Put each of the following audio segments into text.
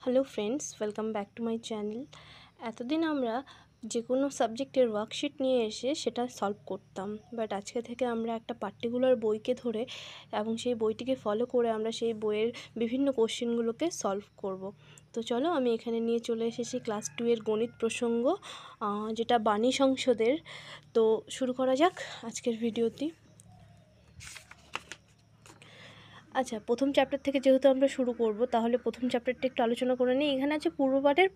Hello friends, welcome back to my channel. এতদিন আমরা যে কোনো সাবজেক্টের ওয়ার্কশিট নিয়ে এসে সেটা সলভ করতাম, বাট আজকে থেকে আমরা একটা পার্টিকুলার বইকে ধরে এবং সেই বইটিকে ফলো করে আমরা সেই বইয়ের বিভিন্ন কোশ্চেনগুলোকে সলভ করব। তো চলো, আমি এখানে নিয়ে চলে এসেছি ক্লাস 2 এর গণিত প্রসঙ্গ, যেটা বাণী সংসদের। তো শুরু করা যাক আজকের ভিডিওটি। আচ্ছা, প্রথম চ্যাপ্টার থেকে যেহেতু আমরা শুরু করব, তাহলে প্রথম চ্যাপ্টারটা একটু আলোচনা করে নিই। এখানে আছে পূর্বপাঠের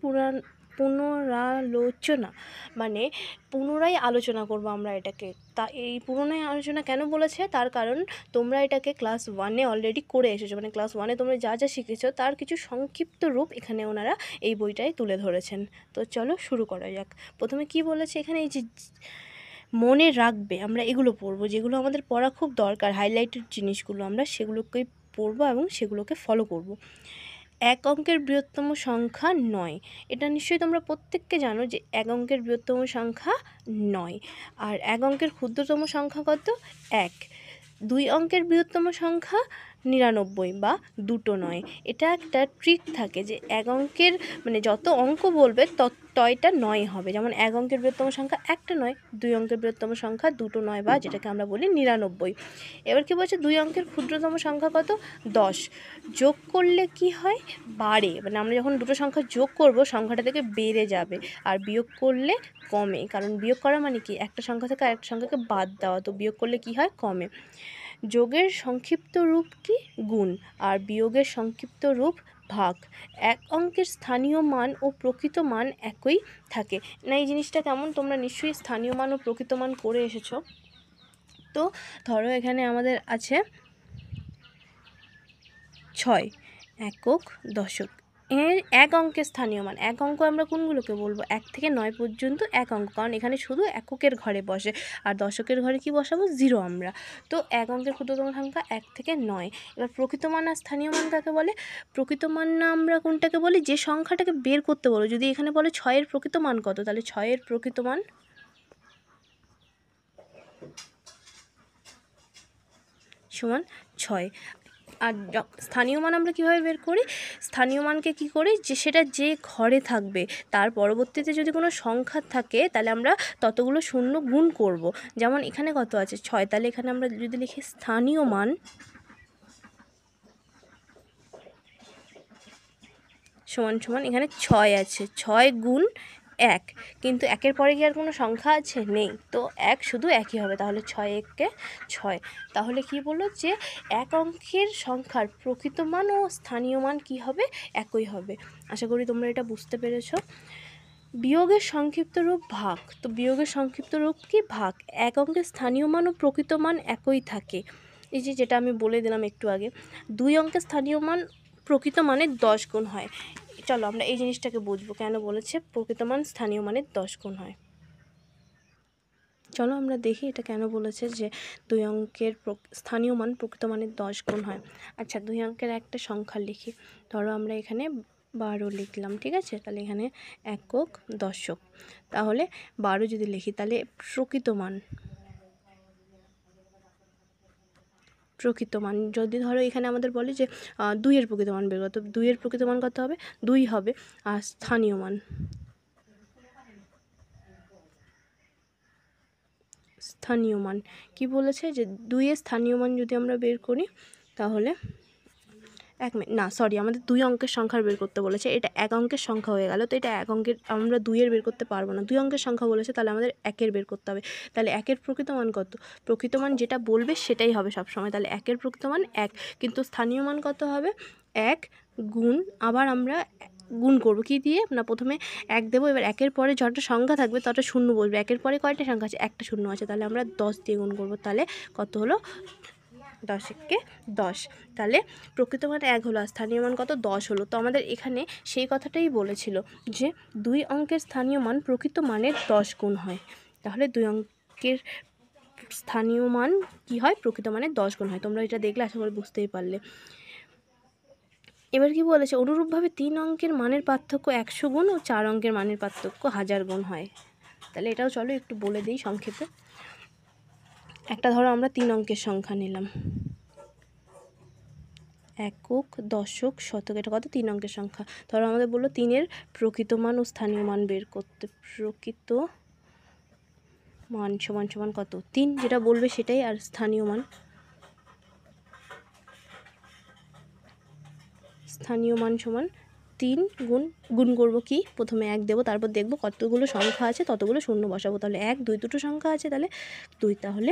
পুনরালোচনা, মানে পুনরায় আলোচনা করব আমরা এটাকে। তা এই পুনরায় আলোচনা কেন বলেছে, তার কারণ তোমরা এটাকে ক্লাস 1-এ অলরেডি করে এসেছো, মানে ক্লাস 1-এ তোমরা যা যা শিখেছো তার কিছু সংক্ষিপ্ত রূপ এখানে ওনারা এই বইটায় তুলে ধরেছেন। তো চলো শুরু করা যাক। প্রথমে কি বলেছে এখানে, এই যে মনে রাখবে, আমরা এগুলো পড়বো যেগুলো আমাদের পড়া খুব দরকার, হাইলাইটেড জিনিসগুলো আমরা সেগুলোকেই পড়বো এবং সেগুলোকে ফলো করব। এক অঙ্কের বৃহত্তম সংখ্যা 9। এটা নিশ্চয়ই তোমরা প্রত্যেককে জানো যে এক অঙ্কের বৃহত্তম সংখ্যা 9। আর এক অঙ্কের ক্ষুদ্রতম সংখ্যা কত? 1। 2 অঙ্কের বৃহত্তম সংখ্যা 99 বা 2টো 9। এটা একটা ট্রিক থাকে যে এক অঙ্কের মানে যত অঙ্ক বলবে ততটা 9 হবে। যেমন এক অঙ্কের বৃহত্তম সংখ্যা 1টা 9, 2 অঙ্কের বৃহত্তম সংখ্যা 2টো 9 বা যেটাকে আমরা বলি 99। এবার কি বলছে, 2 অঙ্কের ক্ষুদ্রতম সংখ্যা কত? 10। যোগ করলে কি হয়? বাড়ে, মানে আমরা যখন দুটো সংখ্যা যোগ করব সংখ্যাটা থেকে বেড়ে যাবে, আর বিয়োগ করলে কমে। কারণ বিয়োগ করা মানে কি, একটা সংখ্যা থেকে আরেকটা সংখ্যাকে বাদ দেওয়া, তো বিয়োগ করলে কি হয়? কমে। যোগের সংক্ষিপ্ত রূপ কি? গুণ। আর বিয়োগের সংক্ষিপ্ত রূপ ভাগ। এক অঙ্কের স্থানীয় মান ও প্রকৃত মান একই থাকে না। এই জিনিসটা কেমন, তোমরা নিশ্চয়ই স্থানীয় মান ও প্রকৃত মান করে এসেছো। তো ধরো এখানে আমাদের আছে 6 একক দশক। এর এক অঙ্কের স্থানীয় মান, এক অঙ্ক আমরা কোনগুলোকে বলবো? 1 থেকে 9 পর্যন্ত এক অঙ্ক, কারণ এখানে শুধু এককের ঘরে বসে, আর দশকের ঘরে কি বসাবো? 0 আমরা। তো এক অঙ্কের ক্ষুদ্রতম সংখ্যা 1 থেকে 9। এবার প্রকৃত মান আর স্থানীয় মান কাকে বলে? প্রকৃত মান না আমরা কোনটাকে বলি? যে সংখ্যাটাকে বের করতে বলো। যদি এখানে বলে 6 এর প্রকৃত মান কত, তাহলে 6 এর প্রকৃত মান সমান 6। আর স্থানীয় মান আমরা কীভাবে বের করি? স্থানীয় মানকে কি করি, যে সেটা যে ঘরে থাকবে তার পরবর্তীতে যদি কোনো সংখ্যা থাকে তাহলে আমরা ততগুলো শূন্য গুণ করব। যেমন এখানে কত আছে? 6, তাহলে এখানে আমরা যদি লিখি স্থানীয় মান সমান সমান, এখানে 6 আছে, 6 গুণ 1, কিন্তু একের পরে কি আর কোনো সংখ্যা আছে? নেই, তো 1 শুধু একই হবে, তাহলে 6 একে 6। তাহলে কি বললো, যে এক অঙ্কের সংখ্যার প্রকৃত মান ও স্থানীয় মান কি হবে? একই হবে। আশা করি তোমরা এটা বুঝতে পেরেছো। বিয়োগের সংক্ষিপ্ত রূপ ভাগ। তো বিয়োগের সংক্ষিপ্ত রূপ কি? ভাগ। এক অঙ্কের স্থানীয় মান ও প্রকৃত মান একই থাকে, এই যে যেটা আমি বলে দিলাম একটু আগে। 2 অঙ্কের স্থানীয় মান প্রকৃত মানের 10 গুণ হয়। চলো আমরা এই জিনিসটাকে বুঝবো, কেন বলেছে প্রকৃত মান স্থানীয় মানের 10 গুণ হয়। চলো আমরা দেখি এটা কেন বলেছে যে 2 অঙ্কের স্থানীয় মান প্রকৃত মানের 10 গুণ হয়। আচ্ছা, 2 অঙ্কের একটা সংখ্যা লিখি। ধরো আমরা এখানে 12 লিখলাম, ঠিক আছে? তাহলে এখানে একক দশক, তাহলে 12 যদি লিখি তাহলে প্রকৃত মান যদি ধরো এখানে আমাদের বলে যে 2 এর প্রকৃত মান বের করতে, 2 এর প্রকৃত মান কত হবে? 2 হবে। আর স্থানীয় মান কি বলেছে, যে 2 এর স্থানীয় মান যদি আমরা বের করি তাহলে আমাদের 2 অঙ্কের সংখ্যা বের করতে বলেছে, এটা এক অঙ্কের সংখ্যা হয়ে গেল। তো এটা এক অঙ্কের, আমরা 2 এর বের করতে পারবো না, 2 অঙ্কের সংখ্যা বলেছে, তাহলে আমাদের 1 এর বের করতে হবে। তাহলে 1 এর প্রকৃত মান কত? প্রকৃত মান যেটা বলবে সেটাই হবে সবসময়, তাহলে 1 এর প্রকৃত মান 1, কিন্তু স্থানীয় মান কত হবে? 1 গুণ, আবার আমরা গুণ করবো কি দিয়ে না, প্রথমে 1 দেবো, এবার 1-এর পরে যতটা সংখ্যা থাকবে তত শূন্য বসবে। 1-এর পরে কয়টা সংখ্যা আছে? একটা শূন্য আছে, তাহলে আমরা 10 দিয়ে গুণ করবো, তাহলে কত হলো? 10 একে 10, তাহলে প্রকৃত মান 1 হলো, আর স্থানীয় মান কত? 10 হলো। তো আমাদের এখানে সেই কথাটাই বলেছিল যে 2 অঙ্কের স্থানীয় মান প্রকৃত মানের 10 গুণ হয়। তাহলে 2 অঙ্কের স্থানীয় মান কি হয়? প্রকৃত মানের 10 গুণ হয়। তোমরা এটা দেখলে আশা করি বুঝতেই পারলে। এবার কি বলেছে, অনুরূপভাবে 3 অঙ্কের মানের পার্থক্য 100 গুণ ও 4 অঙ্কের মানের পার্থক্য 1000 গুণ হয়। তাহলে এটাও চলো একটু বলে দিই সংক্ষেপে। একটা ধরো আমরা 3 অঙ্কের সংখ্যা নিলাম, একক, দশক, শতক। এটা কত? 3 অঙ্কের সংখ্যা। ধরো আমাদের বললো 3-এর প্রকৃত মান ও স্থানীয় মান বের করতে। প্রকৃত মান সমান সমান কত? 3, যেটা বলবে সেটাই। আর স্থানীয় মান, স্থানীয় মান সমান 3 গুণ করবো কি? প্রথমে 1 দেবো, তারপর দেখবো কতগুলো সংখ্যা আছে, ততগুলো শূন্য বসাবো। তাহলে 1, 2 দুটো সংখ্যা আছে, তাহলে 2, তাহলে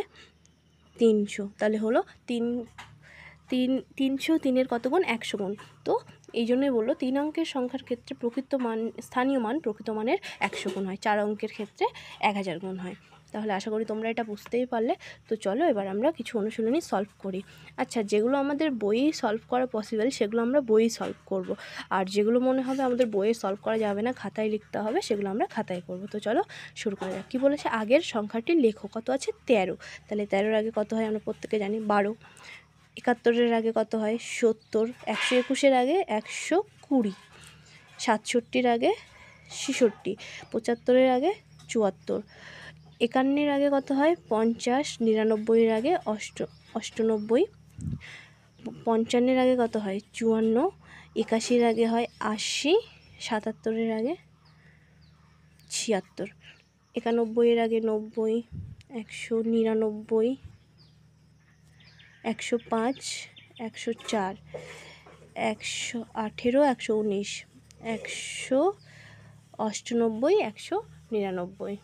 300। তাহলে হলো 300, 3-এর কত গুণ? 100 গুণ। তো এই জন্যই বললো 3 অঙ্কের সংখ্যার ক্ষেত্রে প্রকৃত মান, স্থানীয় মান প্রকৃত মানের 100 গুণ হয়, 4 অঙ্কের ক্ষেত্রে 1000 গুণ হয়। তাহলে আশা করি তোমরা এটা বুঝতেই পারলে। তো চলো এবার আমরা কিছু অনুশীলনী সলভ করি। আচ্ছা, যেগুলো আমাদের বইয়ে সলভ করা পসিবল সেগুলো আমরা বইয়ে সলভ করব, আর যেগুলো মনে হবে আমাদের বইয়ে সলভ করা যাবে না, খাতায় লিখতে হবে, সেগুলো আমরা খাতায় করব। তো চলো শুরু করা যাক। কী বলেছে? আগের সংখ্যাটি লেখো। কত আছে? 13। তাহলে 13-এর আগে কত হয়? আমরা প্রত্যেকে জানি 12। 71-এর আগে কত হয়? 70। 121-এর আগে 120। 67-র আগে 66। 75-এর আগে 74। 51-এর আগে কত হয়? 50। 99-এর আগে 98। 55-এর আগে কত হয়? 54। 81-এর আগে হয় 80। 77-এর আগে 76। 91-এর আগে 90। 199। 105। 104। 118। 119। 198। 199।